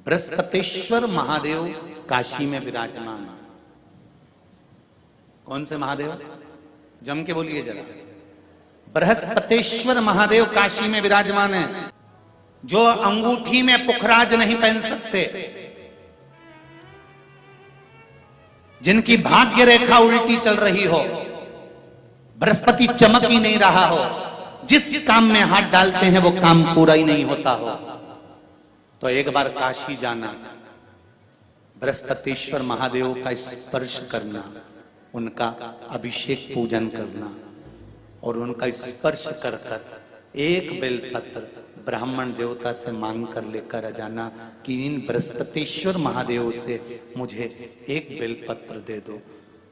बृहस्पतेश्वर महादेव काशी में विराजमान। कौन से महादेव? जम के बोलिए जरा। बृहस्पतेश्वर महादेव काशी में विराजमान है, जो अंगूठी में पुखराज नहीं पहन सकते, जिनकी भाग्य रेखा उल्टी चल रही हो, बृहस्पति चमक ही नहीं रहा हो, जिस काम में हाथ डालते हैं वो काम पूरा ही नहीं होता हो, तो एक बार काशी जाना, बृहस्पतेश्वर महादेव का स्पर्श करना, उनका अभिषेक पूजन करना और उनका स्पर्श कर कर एक बेलपत्र ब्राह्मण देवता से मांग कर लेकर आ जाना कि इन बृहस्पतेश्वर महादेव से मुझे एक बेलपत्र दे दो।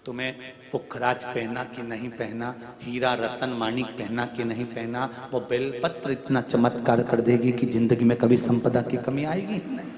तुम्हें पुखराज पहना कि नहीं पहना, हीरा रतन माणिक पहना कि नहीं पहना, वो बेलपत्र इतना चमत्कार कर देगी कि जिंदगी में कभी संपदा की कमी आएगी ही नहीं।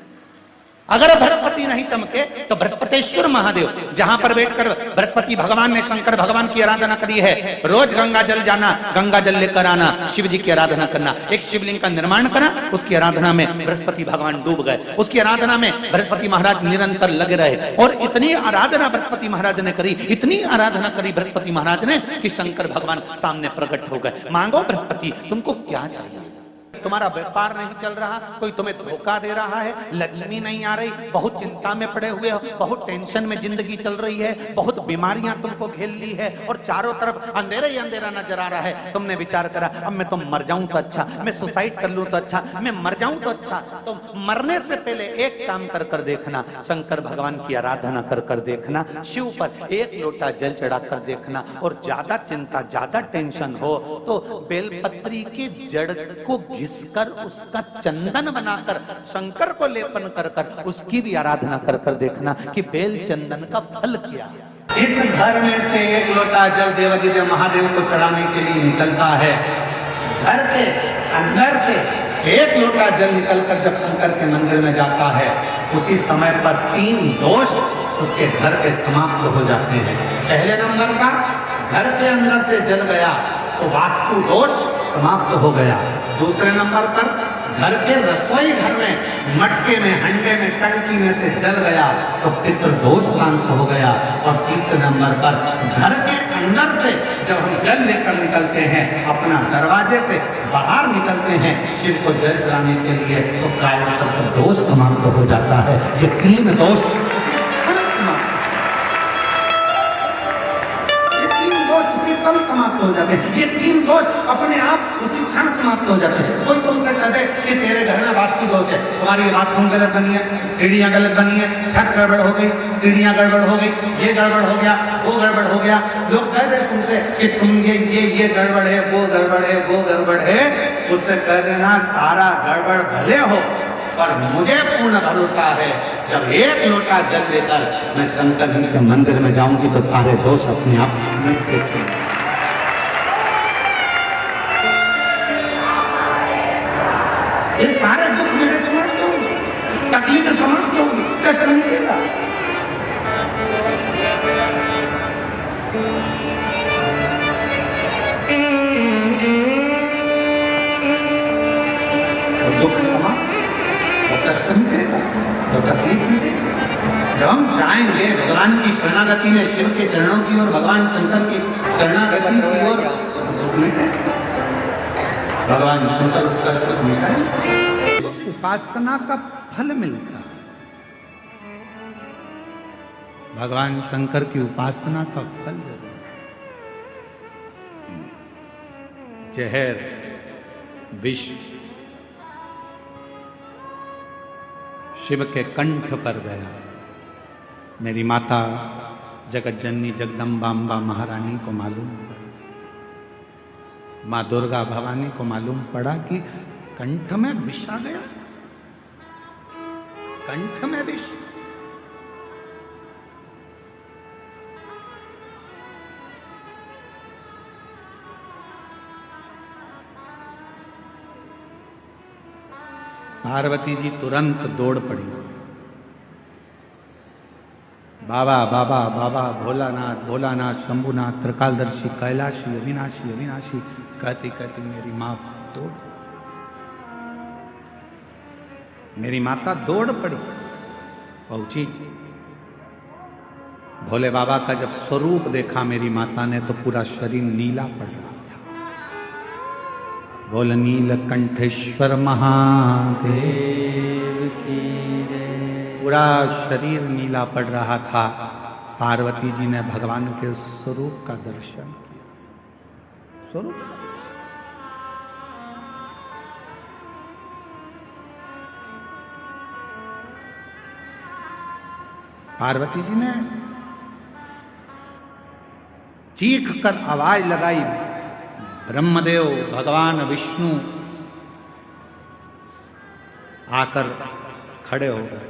अगर बृहस्पति नहीं चमके तो बृहस्पतेश्वर महादेव, जहां पर बैठकर बृहस्पति भगवान ने शंकर भगवान की आराधना करी है, रोज गंगा जल जाना, गंगा जल लेकर आना, शिव जी की आराधना करना, एक शिवलिंग का निर्माण करा, उसकी आराधना में बृहस्पति भगवान डूब गए, उसकी आराधना में बृहस्पति महाराज निरंतर लगे रहे और इतनी आराधना बृहस्पति महाराज ने करी, इतनी आराधना करी बृहस्पति महाराज ने कि शंकर भगवान सामने प्रकट हो गए। मांगो बृहस्पति, तुमको क्या चाहिए? तुम्हारा व्यापार नहीं चल रहा, कोई तुम्हें धोखा दे रहा है, लक्ष्मी नहीं आ रही, बहुत चिंता में पड़े हुए हो, बहुत टेंशन में जिंदगी चल रही है, बहुत बीमारियां तुमको घेर ली है और चारों तरफ अंधेरा ही अंधेरा नजर आ रहा है। तुमने विचार करा अब मैं तो मर जाऊं तो अच्छा, मैं सुसाइड कर लूं तो अच्छा, मैं मर जाऊं तो अच्छा। तो मरने से पहले एक काम कर कर देखना, शंकर भगवान की आराधना कर कर देखना, शिव पर एक लोटा जल चढ़ा कर देखना, और ज्यादा चिंता ज्यादा टेंशन हो तो बेलपत्री की जड़ को कर उसका चंदन बनाकर शंकर को लेपन कर कर उसकी भी आराधना कर कर देखना कि बेल चंदन का फल क्या है। इस घर में से एक लोटा जल देवाधिदेव महादेव को चढ़ाने के लिए निकलता है, घर के अंदर से एक लोटा जल निकलकर जब शंकर के मंदिर में जाता है, उसी समय पर 3 दोष उसके घर के समाप्त हो जाते हैं। पहले नंबर का, घर के अंदर से जल गया तो वास्तु दोष समाप्त हो गया। दूसरे नंबर पर घर के रसोई घर में मटके में हंडे में टंकी में से जल गया तो पितृ दोष शांत हो गया। और तीसरे नंबर पर घर के अंदर से जब हम जल लेकर निकलते हैं, अपना दरवाजे से बाहर निकलते हैं शिव को जल चढ़ाने के लिए, तो प्राय सब दोष समाप्त हो जाता है। ये 3 दोष समाप्त हो जाते हैं। ये 3 दोष अपने आप उसी क्षण समाप्त हो जाते हैं। कोई तुमसे कह दे कि तेरे घर में वास्तु दोष है, तुम्हारी बाथरूम गलत बनी है, सीढ़ियां गलत बनी है, छत गड़बड़ हो गई, सीढ़ियां गड़बड़ हो गई, ये गड़बड़ हो गया, वो गड़बड़ हो गया, लोग कह दे तुमसे कि तुम ये गड़बड़ है, वो गड़बड़ है, वो गड़बड़ है, उससे कह देना सारा गड़बड़ भले हो पर मुझे पूर्ण भरोसा है, जब एक लोटा जल लेकर मैं शंकर जी के मंदिर में जाऊंगी तो सारे दोष अपने आप मिट जाएंगे। ये सारे दुख मेरे समाप्त होंगे, तकलीफ समाप्त होगी, कष्ट नहीं देगा। तो दुख समाप्त, तो कष्ट नहीं देगा, तो तकलीफ नहीं देगा। जब हम जाएंगे भगवान की शरणागति में, शिव के चरणों की और भगवान शंकर की शरणागति की ओर, दुख मिटेगा, भगवान शंकर उस कष्ट को मिटाएंगे। उपासना का फल मिलता है, भगवान शंकर की उपासना का फल जरूर। जहर विष शिव के कंठ पर गया। मेरी माता जगत जननी जगदम्बा अम्बा महारानी को मालूम पड़ा, माँ दुर्गा भवानी को मालूम पड़ा कि कंठ में विष आ गया, कंठ में विष। पार्वती जी तुरंत दौड़ पड़ी, बाबा बाबा बाबा भोलानाथ भोलानाथ शंभुनाथ त्रिकालदर्शी कैलाशी अविनाशी अविनाशी कहती कहती मेरी माँ दौड़। मेरी माता दौड़ पड़ी, पहुंची। भोले बाबा का जब स्वरूप देखा मेरी माता ने तो पूरा शरीर नीला पड़ रहा था। बोल नीलकंठेश्वर महादेव की जय। पूरा शरीर नीला पड़ रहा था। पार्वती जी ने भगवान के स्वरूप का दर्शन किया। स्वरूप पार्वती जी ने चीख कर आवाज लगाई। ब्रह्मदेव भगवान विष्णु आकर खड़े हो गए।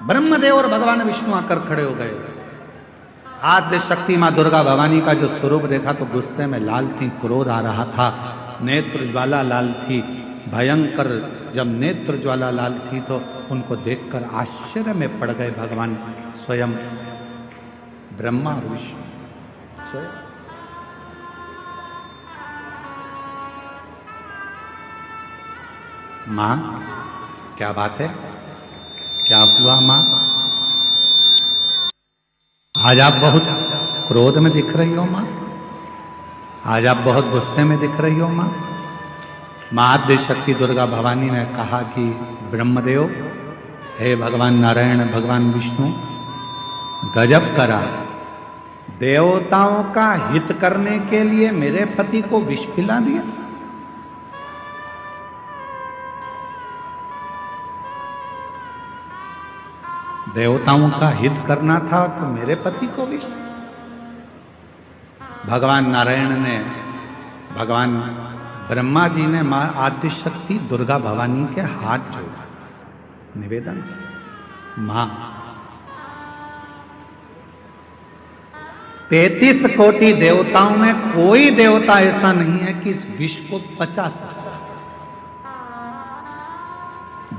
ब्रह्मदेव और भगवान विष्णु आकर खड़े हो गए। आद्य शक्ति मां दुर्गा भवानी का जो स्वरूप देखा तो गुस्से में लाल थी, क्रोध आ रहा था, नेत्र ज्वाला लाल थी, भयंकर। जब नेत्र ज्वाला लाल थी तो उनको देखकर आश्चर्य में पड़ गए भगवान स्वयं ब्रह्मा और विष्णु स्वयं। मां, क्या बात है? क्या हुआ मां? आज आप बहुत क्रोध में दिख रही हो मां। आज आप बहुत गुस्से में दिख रही हो मां। मां आद्य शक्ति दुर्गा भवानी ने कहा कि ब्रह्मदेव, हे भगवान नारायण, भगवान विष्णु, गजब करा। देवताओं का हित करने के लिए मेरे पति को विष पिला दिया। देवताओं का हित करना था तो मेरे पति को विष। भगवान नारायण ने, भगवान ब्रह्मा जी ने मां आद्य शक्ति दुर्गा भवानी के हाथ जोड़ा, निवेदन, मां 33 कोटि देवताओं में कोई देवता ऐसा नहीं है कि इस विष को पचा सकता।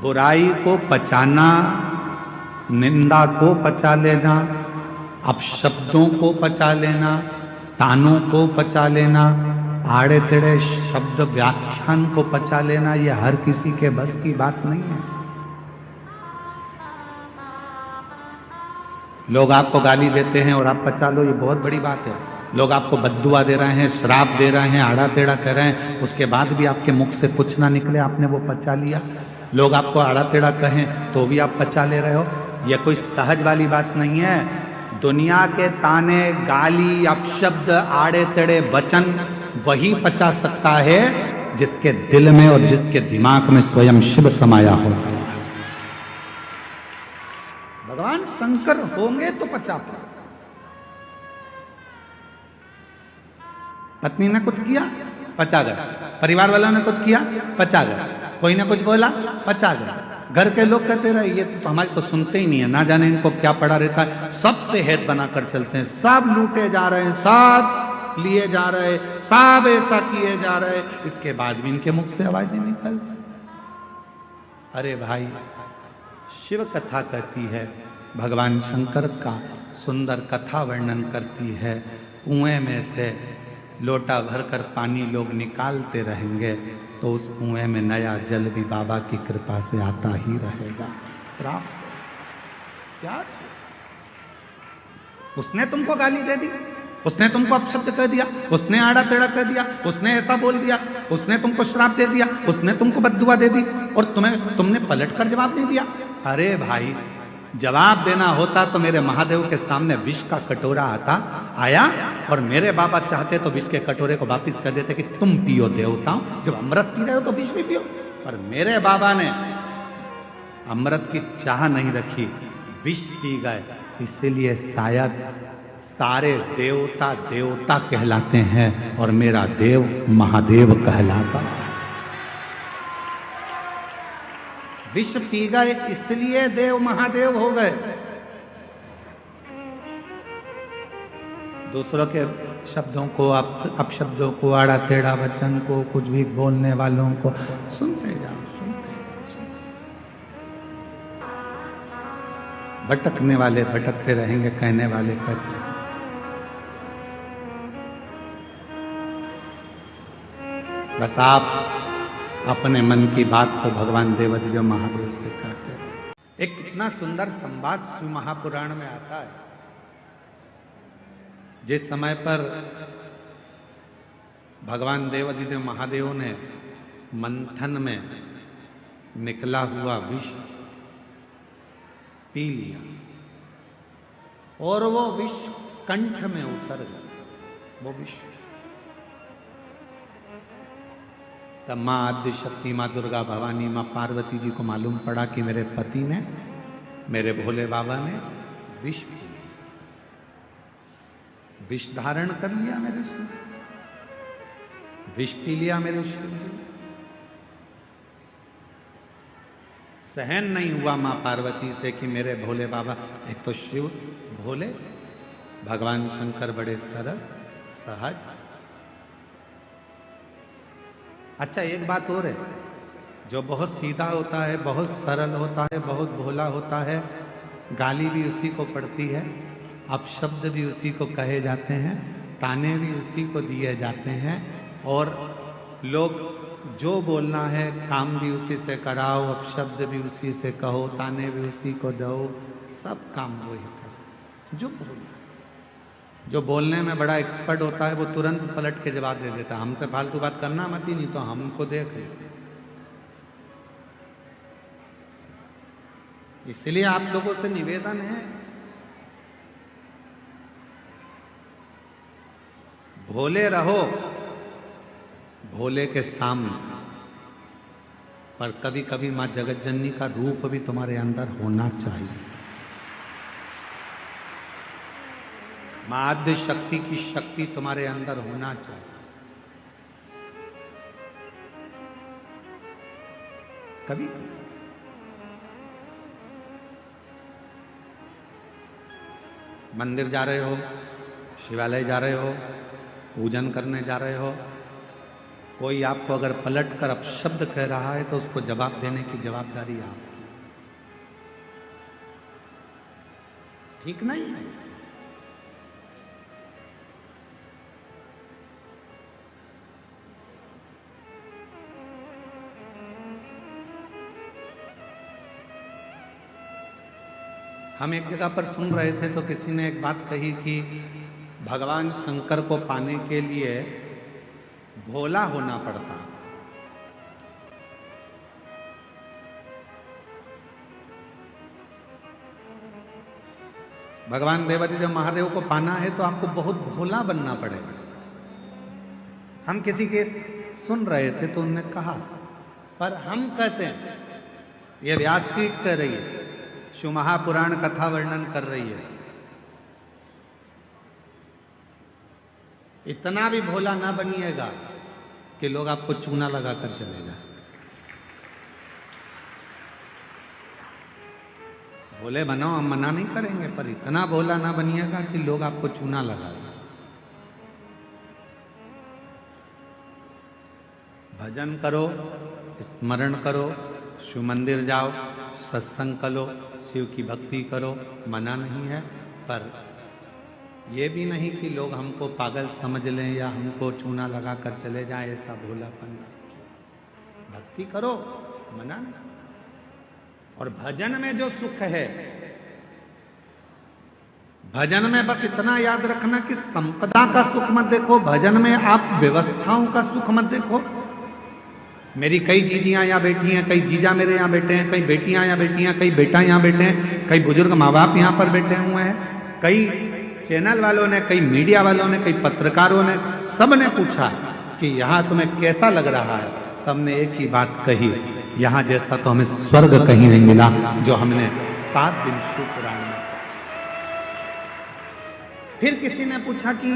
बुराई को पचाना, निंदा को पचा लेना, अपशब्दों को पचा लेना, तानों को पचा लेना, आड़े टेढ़े शब्द व्याख्यान को पचा लेना, यह हर किसी के बस की बात नहीं है। लोग आपको गाली देते हैं और आप पचा लो, ये बहुत बड़ी बात है। लोग आपको बद्दुआ दे रहे हैं, श्राप दे रहे हैं, आड़ा टेढ़ा कह रहे हैं, उसके बाद भी आपके मुख से कुछ ना निकले, आपने वो पचा लिया। लोग आपको आड़ा टेढ़ा कहें तो भी आप पचा ले रहे हो। यह कोई सहज वाली बात नहीं है। दुनिया के ताने, गाली, अपशब्द, आड़े टेढ़े वचन वही पचा सकता है जिसके दिल में और जिसके दिमाग में स्वयं शिव समाया होता है। भगवान शंकर होंगे तो पचा पाए। पत्नी ने कुछ किया, पचा गया। परिवार वालों ने कुछ किया, पचा गया। कोई ने कुछ बोला, पचा गया। घर के लोग कहते रहे ये तो हमारी तो सुनते ही नहीं है, ना जाने इनको क्या पड़ा रहता है। सबसे हेत बनाकर चलते हैं, सब लूटे जा रहे हैं, सब लिए जा रहे, सब ऐसा किए जा रहे, इसके बाद भी इनके मुख से आवाज नहीं निकलता। अरे भाई, शिव कथा कहती है, भगवान शंकर का सुंदर कथा वर्णन करती है। कुएं में से लोटा भरकर पानी लोग निकालते रहेंगे तो उस कुएं में नया जल भी बाबा की कृपा से आता ही रहेगा। क्या उसने तुमको गाली दे दी, उसने तुमको अपशब्द कह दिया, उसने आड़ा टेढ़ा कह दिया, उसने ऐसा बोल दिया, उसने तुमको श्राप दे दिया, उसने तुमको बद्दुआ दे दी और तुमने पलट कर जवाब नहीं दिया। अरे भाई, जवाब देना होता तो मेरे महादेव के सामने विष का कटोरा आया और मेरे बाबा चाहते तो विष के कटोरे को वापिस कर देते कि तुम पियो देवताओं, जब अमृत पी रहे हो तो विष भी पियो। पर मेरे बाबा ने अमृत की चाह नहीं रखी, विष पी गए। इसीलिए शायद सारे देवता देवता कहलाते हैं और मेरा देव महादेव कहलाता। विष पी गए इसलिए देव महादेव हो गए। दूसरों के शब्दों को, अपशब्दों को, आड़ा टेढ़ा वचन को, कुछ भी बोलने वालों को सुनते जाओ, सुनते भटकने वाले भटकते रहेंगे, कहने वाले कहते बस आप अपने मन की बात को भगवान देवाधिदेव महादेव से कहते हैं। एक कितना सुंदर संवाद शिव महापुराण में आता है। जिस समय पर भगवान देवाधिदेव महादेव ने मंथन में निकला हुआ विष पी लिया और वो विष कंठ में उतर गया, वो विष। तब मां आद्य शक्ति, मां दुर्गा भवानी, मां पार्वती जी को मालूम पड़ा कि मेरे पति ने, मेरे भोले बाबा ने विष पी लिया, विष धारण कर लिया मेरे शरीर, विष पी लिया मेरे शरीर। सहन नहीं हुआ मां पार्वती से कि मेरे भोले बाबा, एक तो शिव भोले, भगवान शंकर बड़े सरल सहज। अच्छा एक बात और है, जो बहुत सीधा होता है, बहुत सरल होता है, बहुत भोला होता है, गाली भी उसी को पड़ती है, अपशब्द भी उसी को कहे जाते हैं, ताने भी उसी को दिए जाते हैं, और लोग जो बोलना है काम भी उसी से कराओ, अपशब्द भी उसी से कहो, ताने भी उसी को दो, सब काम वही करो। जो बोलने में बड़ा एक्सपर्ट होता है वो तुरंत पलट के जवाब दे देता है, हमसे फालतू बात करना मत ही, नहीं तो हमको देख ले। इसलिए आप लोगों से निवेदन है, भोले रहो भोले के सामने, पर कभी कभी मां जगत जननी का रूप भी तुम्हारे अंदर होना चाहिए। मां आद्य शक्ति की शक्ति तुम्हारे अंदर होना चाहिए। कभी मंदिर जा रहे हो, शिवालय जा रहे हो, पूजन करने जा रहे हो, कोई आपको अगर पलट कर अपशब्द कह रहा है तो उसको जवाब देने की जवाबदारी आपकी। ठीक नहीं है। हम एक जगह पर सुन रहे थे तो किसी ने एक बात कही कि भगवान शंकर को पाने के लिए भोला होना पड़ता। भगवान देवाधिदेव महादेव को पाना है तो आपको बहुत भोला बनना पड़ेगा। हम किसी के सुन रहे थे तो उन्होंने कहा, पर हम कहते हैं, ये व्यासपीठ कह रही है, शिव महापुराण कथा वर्णन कर रही है, इतना भी भोला ना बनिएगा कि लोग आपको चूना लगाकर चले जाए। भोले बनो, हम मना नहीं करेंगे, पर इतना भोला ना बनिएगा कि लोग आपको चूना लगा दें। भजन करो, स्मरण करो, शिव मंदिर जाओ, सत्संग करो, शिव की भक्ति करो, मना नहीं है, पर ये भी नहीं कि लोग हमको पागल समझ लें या हमको चूना लगा कर चले जाएं, ऐसा भोलापन। भक्ति करो, मना नहीं। और भजन में जो सुख है, भजन में बस इतना याद रखना कि संपदा का सुख मत देखो, भजन में आप व्यवस्थाओं का सुख मत देखो। मेरी कई जीजियां यहाँ बैठी हैं, कई जीजा मेरे यहाँ बैठे हैं, कई बेटियां यहाँ बैठी हैं, कई बेटा यहाँ बैठे हैं, कई बुजुर्ग माँ बाप यहाँ पर बैठे हुए हैं, कई चैनल वालों ने, कई मीडिया वालों ने, कई पत्रकारों ने, सब ने पूछा कि यहाँ तुम्हें कैसा लग रहा है। सबने एक ही बात कही, यहाँ जैसा तो हमें स्वर्ग कहीं नहीं मिला जो हमने 7 दिन शिव पुराण में। फिर किसी ने पूछा कि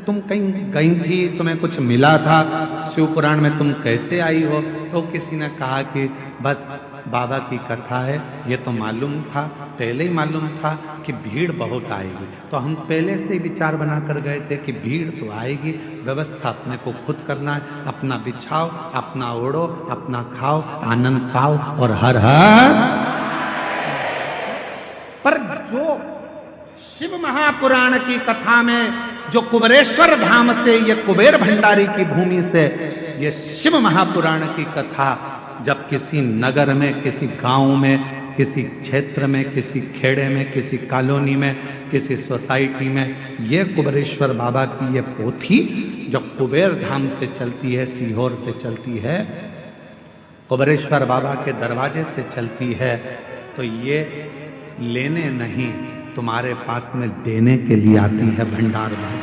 तुम कहीं गई थी, तुम्हें कुछ मिला था शिव पुराण में, तुम कैसे आई हो? तो किसी ने कहा कि बस बाबा की कथा है, ये तो मालूम था, पहले ही मालूम था कि भीड़ बहुत आएगी, तो हम पहले से ही विचार बनाकर गए थे कि भीड़ तो आएगी, व्यवस्था अपने को खुद करना है, अपना बिछाओ, अपना ओढ़ो, अपना खाओ, आनंद पाओ और हर हर। पर जो शिव महापुराण की कथा में जो कुबेरेश्वर धाम से, ये कुबेर भंडारी की भूमि से, ये शिव महापुराण की कथा जब किसी नगर में, किसी गांव में, किसी क्षेत्र में, किसी खेड़े में, किसी कॉलोनी में, किसी सोसाइटी में, ये कुबेरेश्वर बाबा की ये पोथी जब कुबेर धाम से चलती है, सीहोर से चलती है, कुबेरेश्वर बाबा के दरवाजे से चलती है, तो ये लेने नहीं, तुम्हारे पास में देने के लिए आती है भंडार में।